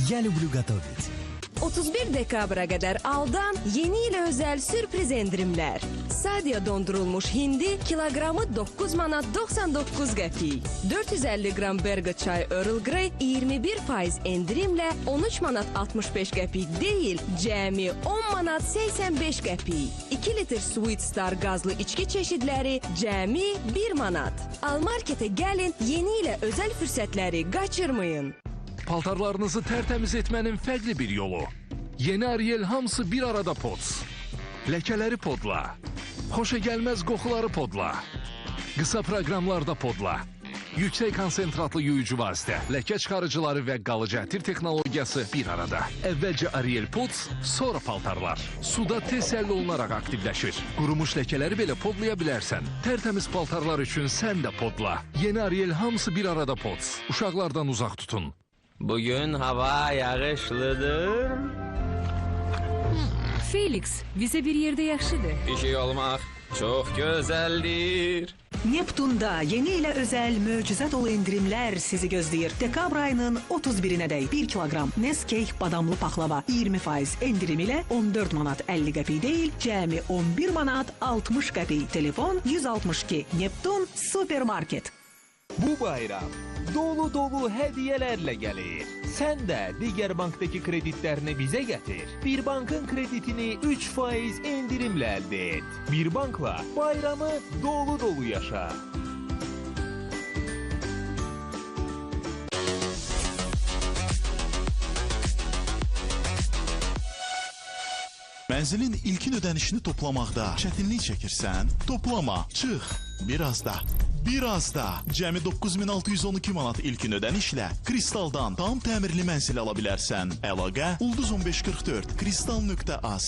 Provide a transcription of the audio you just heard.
Я люблю готовить. 31 dekabra qədər aldan yeni ilə özəl sürpriz endirimlər. Sadia dondurulmuş hindi kiloqramı 9 manat 99 qəpik. 450 qram Berga çay Earl Grey 21% endirimlə 13 manat 65 qəpik deyil, cəmi 10 manat 85 qəpik. 2 litr Sweet Star qazlı içki çeşidləri cəmi 1 manat. Almarketə gəlin, yeni ilə özəl fürsətləri qaçırmayın. Paltarlarınızı tertemiz etmenin fərqli bir yolu. Yeni Ariel hamısı bir arada pods. Ləkələri podla. Xoşa gəlməz qoxuları podla. Qısa proqramlarda podla. Yüksək konsentratlı yuyucu vasitə, ləkə çıxarıcıları və qalıcı ətir texnologiyası bir arada. Əvvəlcə Ariel Pods, sonra paltarlar. Suda tez həll olunaraq aktivləşir. Qurumuş ləkələri belə podlaya bilərsən. Tərtəmiz paltarlar üçün sən də podla. Yeni Ariel hamısı bir arada pods. Uşaqlardan uzaq tutun. Bugün hava yağışlıdır. Felix, bizə bir yerdə yaxşıdır. İşi olmaq çox gözəldir. Neptun'da yeni ile özel möcüzə dolu indirimler sizi gözləyir. Dekabr ayının 31'ine dək 1 kilogram Nescake badamlı paxlava 20% endirim ile 14 manat 50 qəpik deyil, cəmi 11 manat 60 qəpik. Telefon 162. Neptun Supermarket. Bu bayram dolu hediyelerle gelir. Sen de diğer banktaki kreditlerini bize getir. Bir bankın kreditini 3% indirimle elde et. Bir bankla bayramı dolu yaşa. Mənzilin ilkin ödənişini toplamaqda çətinlik çəkirsən, toplama, çıx, biraz da. Cəmi 9612 manat ilkin ödənişlə Kristaldan tam təmirli mənzil ala bilərsən. Əlaqə Ulduz 1544 kristal.az.